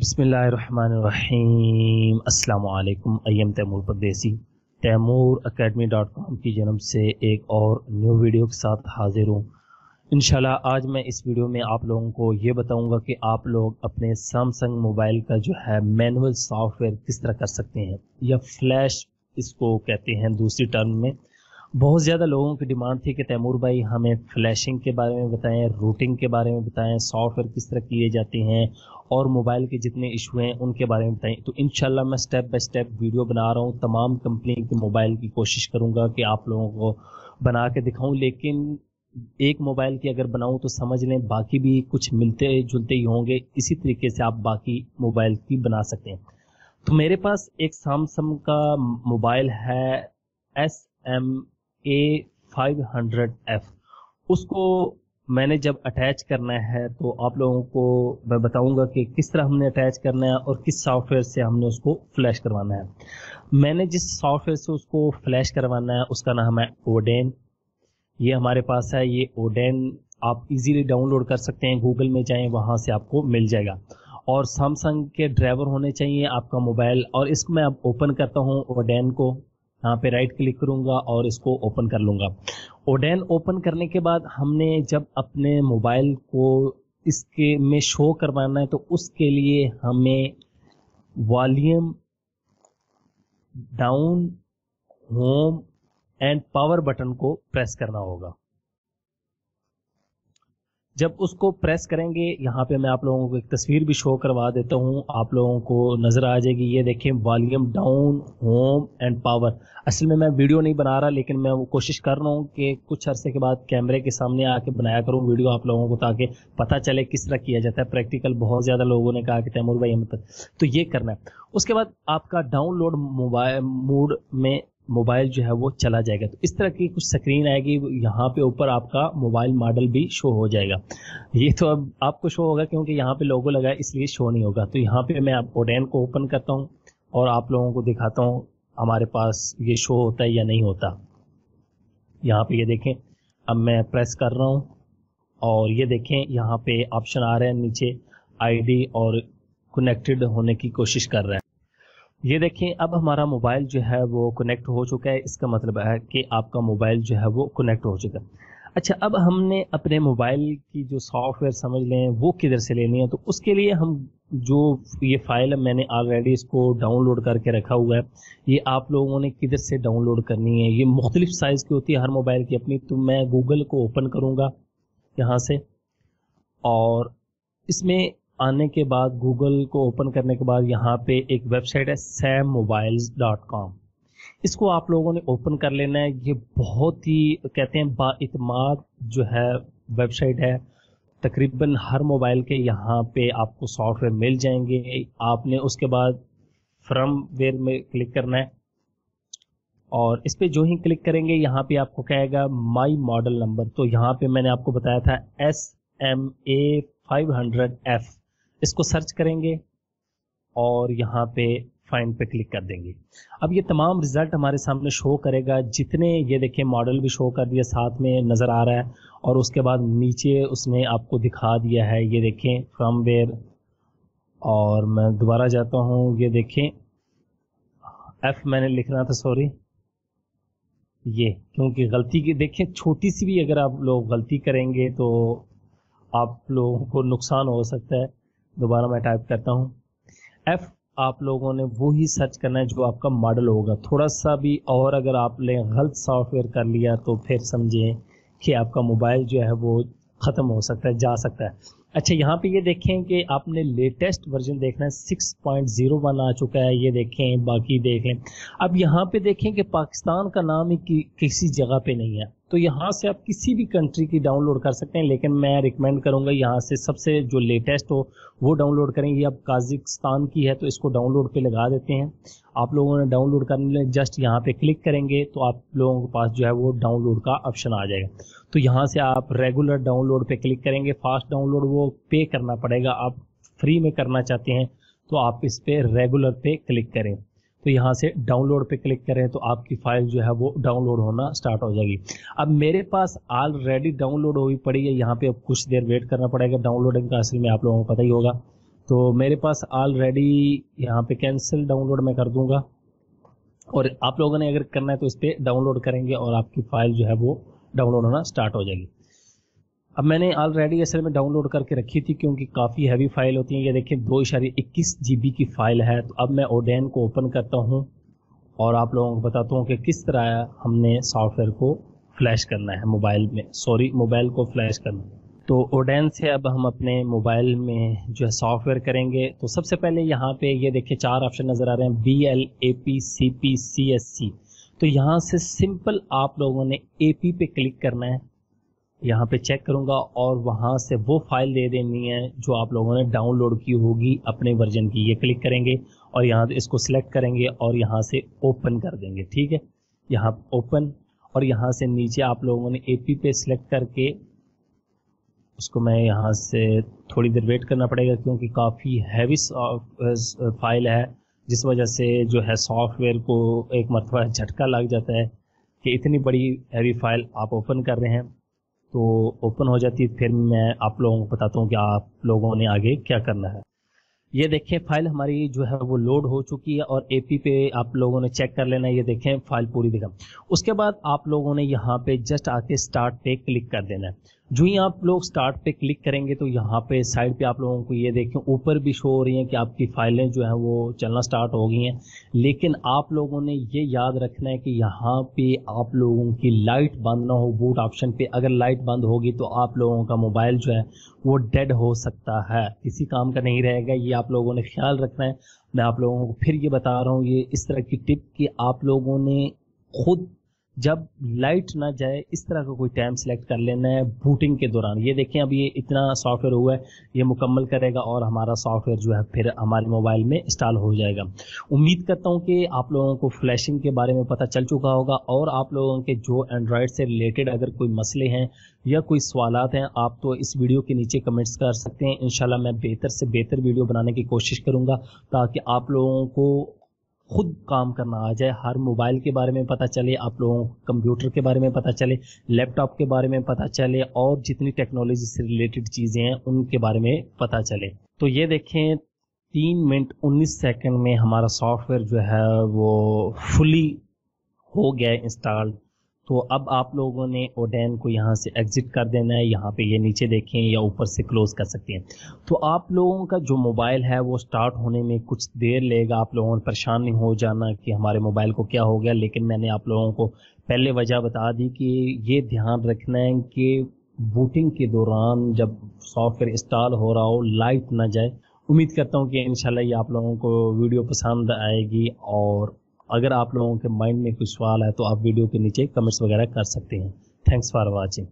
बिस्मिल्लाहिर्रहमानिर्रहीम। अस्सलाम वालेकुम। अय्यम तैमूर परदेसी तैमूरacademy.com की जन्म से एक और न्यू वीडियो के साथ हाजिर हूँ। इंशाल्लाह आज मैं इस वीडियो में आप लोगों को ये बताऊंगा कि आप लोग अपने सैमसंग मोबाइल का जो है मैनुअल सॉफ्टवेयर किस तरह कर सकते हैं, या फ्लैश इसको कहते हैं दूसरी टर्म में। बहुत ज़्यादा लोगों की डिमांड थी कि तैमूर भाई हमें फ्लैशिंग के बारे में बताएं, रूटिंग के बारे में बताएं, सॉफ्टवेयर किस तरह किए जाते हैं और मोबाइल के जितने इशू हैं उनके बारे में बताएं। तो इंशाल्लाह मैं स्टेप बाय स्टेप वीडियो बना रहा हूं। तमाम कंपनी के मोबाइल की कोशिश करूंगा कि आप लोगों को बना के दिखाऊं, लेकिन एक मोबाइल की अगर बनाऊं तो समझ लें बाकी भी कुछ मिलते जुलते ही होंगे। इसी तरीके से आप बाकी मोबाइल की बना सकते हैं। तो मेरे पास एक सैमसंग का मोबाइल है SMA500F। उसको मैंने जब अटैच करना है तो आप लोगों को मैं बताऊंगा कि किस तरह हमने अटैच करना है और किस सॉफ्टवेयर से हमने उसको फ्लैश करवाना है। मैंने जिस सॉफ्टवेयर से उसको फ्लैश करवाना है उसका नाम है ओडेन। ये हमारे पास है। ये ओडेन आप इजीली डाउनलोड कर सकते हैं, गूगल में जाएं वहां से आपको मिल जाएगा। और सैमसंग के ड्राइवर होने चाहिए आपका मोबाइल। और इसको मैं अब ओपन करता हूँ ओडेन को। यहाँ पे राइट क्लिक करूंगा और इसको ओपन कर लूंगा। ओडेन ओपन करने के बाद हमने जब अपने मोबाइल को इसके में शो करवाना है तो उसके लिए हमें volume down, home and power button को प्रेस करना होगा। जब उसको प्रेस करेंगे, यहाँ पे मैं आप लोगों को एक तस्वीर भी शो करवा देता हूँ, आप लोगों को नजर आ जाएगी। ये देखें, volume down, home and power. असल में मैं वीडियो नहीं बना रहा, लेकिन मैं वो कोशिश कर रहा हूँ कि कुछ अरसे के बाद कैमरे के सामने आके बनाया करूँ वीडियो आप लोगों को, ताकि पता चले किस तरह किया जाता है प्रैक्टिकल। बहुत ज्यादा लोगों ने कहा कि तैमूर भाई हमें तो ये करना है। उसके बाद आपका डाउनलोड मोबाइल मोड में मोबाइल जो है वो चला जाएगा। तो इस तरह की कुछ स्क्रीन आएगी, यहाँ पे ऊपर आपका मोबाइल मॉडल भी शो हो जाएगा। ये तो अब आपको शो होगा क्योंकि यहाँ पे लोगो लगा है, इसलिए शो नहीं होगा। तो यहाँ पे मैं ओडेन को ओपन करता हूँ और आप लोगों को दिखाता हूँ हमारे पास ये शो होता है या नहीं होता। यहाँ पे ये देखें, अब मैं प्रेस कर रहा हूँ और ये देखें यहाँ पे ऑप्शन आ रहे हैं नीचे, ID और कनेक्टेड होने की कोशिश कर रहा है। ये देखें, अब हमारा मोबाइल जो है वो कनेक्ट हो चुका है। इसका मतलब है कि आपका मोबाइल जो है वो कनेक्ट हो चुका है। अच्छा, अब हमने अपने मोबाइल की जो सॉफ्टवेयर समझ लें वो किधर से लेनी है। तो उसके लिए हम जो ये फाइल मैंने ऑलरेडी इसको डाउनलोड करके रखा हुआ है, ये आप लोगों ने किधर से डाउनलोड करनी है। ये मुख्तलिफ साइज़ की होती है हर मोबाइल की अपनी। तो मैं गूगल को ओपन करूँगा यहाँ से, और इसमें आने के बाद गूगल को ओपन करने के बाद यहाँ पे एक वेबसाइट है sammobiles.com। इसको आप लोगों ने ओपन कर लेना है। ये बहुत ही कहते हैं बाइतमाद जो है वेबसाइट है। तकरीबन हर मोबाइल के यहाँ पे आपको सॉफ्टवेयर मिल जाएंगे। आपने उसके बाद फर्मवेयर में क्लिक करना है और इस पे जो ही क्लिक करेंगे यहाँ पे आपको कहेगा माई मॉडल नंबर। तो यहाँ पे मैंने आपको बताया था SMA500F। इसको सर्च करेंगे और यहाँ पे फाइंड पे क्लिक कर देंगे। अब ये तमाम रिजल्ट हमारे सामने शो करेगा। जितने ये देखें मॉडल भी शो कर दिया, साथ में नज़र आ रहा है। और उसके बाद नीचे उसने आपको दिखा दिया है, ये देखें फर्मवेयर। और मैं दोबारा जाता हूँ, ये देखें F मैंने लिखना था, सॉरी, ये क्योंकि गलती की देखें, छोटी सी भी अगर आप लोग गलती करेंगे तो आप लोगों को नुकसान हो सकता है। दोबारा मैं टाइप करता हूँ F। आप लोगों ने वो ही सर्च करना है जो आपका मॉडल होगा। थोड़ा सा भी और अगर आपने गलत सॉफ्टवेयर कर लिया तो फिर समझें कि आपका मोबाइल जो है वो ख़त्म हो सकता है, जा सकता है। अच्छा, यहाँ पे ये देखें कि आपने लेटेस्ट वर्जन देखना है, 6.01 आ चुका है। ये देखें, बाकी देखें। अब यहाँ पे देखें कि पाकिस्तान का नाम ही किसी जगह पे नहीं है। तो यहाँ से आप किसी भी कंट्री की डाउनलोड कर सकते हैं, लेकिन मैं रिकमेंड करूँगा यहाँ से सबसे जो लेटेस्ट हो वो डाउनलोड करें। ये अब काज़ाकिस्तान की है तो इसको डाउनलोड पे लगा देते हैं। आप लोगों ने डाउनलोड करने लिए जस्ट यहाँ पे क्लिक करेंगे तो आप लोगों के पास जो है वो डाउनलोड का ऑप्शन आ जाएगा। तो यहाँ से आप रेगुलर डाउनलोड पे क्लिक करेंगे। फास्ट डाउनलोड वो पे करना पड़ेगा। आप फ्री में करना चाहते हैं तो आप इस पे रेगुलर पे क्लिक करें। तो यहाँ से डाउनलोड पे क्लिक करें तो आपकी फाइल जो है वो डाउनलोड होना स्टार्ट हो जाएगी। अब मेरे पास ऑलरेडी डाउनलोड हुई पड़ी है, यहाँ पे अब कुछ देर वेट करना पड़ेगा। डाउनलोडिंग का असल में आप लोगों को पता ही होगा। तो मेरे पास ऑलरेडी यहाँ पे कैंसिल डाउनलोड मैं कर दूंगा, और आप लोगों ने अगर करना है तो इस पर डाउनलोड करेंगे और आपकी फाइल जो है वो डाउनलोड होना स्टार्ट हो जाएगी। अब मैंने ऑलरेडी असल में डाउनलोड करके रखी थी क्योंकि काफ़ी हैवी फाइल होती है। ये देखिए 2.21 GB की फाइल है। तो अब मैं ओडेन को ओपन करता हूँ और आप लोगों को बताता हूँ कि किस तरह हमने सॉफ्टवेयर को फ्लैश करना है मोबाइल को फ्लैश करना है। तो ओडेन से अब हम अपने मोबाइल में जो है सॉफ्टवेयर करेंगे। तो सबसे पहले यहाँ पे ये देखिए 4 ऑप्शन नज़र आ रहे हैं, BL, AP, CP, CSC। तो यहाँ से सिंपल आप लोगों ने AP पे क्लिक करना है। यहाँ पे चेक करूँगा और वहाँ से वो फाइल दे देनी है जो आप लोगों ने डाउनलोड की होगी अपने वर्जन की। ये क्लिक करेंगे और यहाँ इसको सिलेक्ट करेंगे और यहाँ से ओपन कर देंगे। ठीक है, यहाँ ओपन, और यहाँ से नीचे आप लोगों ने AP पे सिलेक्ट करके उसको मैं यहाँ से थोड़ी देर वेट करना पड़ेगा क्योंकि काफ़ी हैवी फाइल है, जिस वजह से जो है सॉफ्टवेयर को एक मरतबा झटका लग जाता है कि इतनी बड़ी हैवी फाइल आप ओपन कर रहे हैं। तो ओपन हो जाती है, फिर मैं आप लोगों को बताता हूँ कि आप लोगों ने आगे क्या करना है। ये देखें फाइल हमारी जो है वो लोड हो चुकी है और AP पे आप लोगों ने चेक कर लेना है। ये देखें फाइल पूरी दिखा। उसके बाद आप लोगों ने यहाँ पे जस्ट आके स्टार्ट पे क्लिक कर देना है। जो ही आप लोग स्टार्ट पे क्लिक करेंगे तो यहाँ पे साइड पे आप लोगों को ये देखें ऊपर भी शो हो रही हैं कि आपकी फाइलें जो हैं वो चलना स्टार्ट हो गई हैं। लेकिन आप लोगों ने ये याद रखना है कि यहाँ पे आप लोगों की लाइट बंद ना हो। बूट ऑप्शन पे अगर लाइट बंद होगी तो आप लोगों का मोबाइल जो है वो डेड हो सकता है, किसी काम का नहीं रहेगा। ये आप लोगों ने ख्याल रखना है। मैं आप लोगों को फिर ये बता रहा हूँ, ये इस तरह की टिप कि आप लोगों ने खुद जब लाइट ना जाए इस तरह का कोई टाइम सेलेक्ट कर लेना है बूटिंग के दौरान। ये देखें अब ये इतना सॉफ्टवेयर हुआ है, ये मुकम्मल करेगा और हमारा सॉफ्टवेयर जो है फिर हमारे मोबाइल में इंस्टॉल हो जाएगा। उम्मीद करता हूँ कि आप लोगों को फ्लैशिंग के बारे में पता चल चुका होगा, और आप लोगों के जो एंड्रॉयड से रिलेटेड अगर कोई मसले हैं या कोई सवालात हैं आप तो इस वीडियो के नीचे कमेंट्स कर सकते हैं। इंशाल्लाह मैं बेहतर से बेहतर वीडियो बनाने की कोशिश करूँगा ताकि आप लोगों को खुद काम करना आ जाए। हर मोबाइल के बारे में पता चले, आप लोगों को कंप्यूटर के बारे में पता चले, लैपटॉप के बारे में पता चले, और जितनी टेक्नोलॉजी से रिलेटेड चीज़ें हैं उनके बारे में पता चले। तो ये देखें 3 मिनट 19 सेकंड में हमारा सॉफ्टवेयर जो है वो फुली हो गया इंस्टॉल। तो अब आप लोगों ने ओडेन को यहाँ से एग्जिट कर देना है। यहाँ पे ये नीचे देखें या ऊपर से क्लोज कर सकते हैं। तो आप लोगों का जो मोबाइल है वो स्टार्ट होने में कुछ देर लेगा। आप लोगों ने परेशान नहीं हो जाना कि हमारे मोबाइल को क्या हो गया, लेकिन मैंने आप लोगों को पहले वजह बता दी कि ये ध्यान रखना है कि बूटिंग के दौरान जब सॉफ्टवेयर इंस्टॉल हो रहा हो लाइट ना जाए। उम्मीद करता हूँ कि इंशाल्लाह ये आप लोगों को वीडियो पसंद आएगी, और अगर आप लोगों के माइंड में कोई सवाल है तो आप वीडियो के नीचे कमेंट्स वगैरह कर सकते हैं। Thanks for watching.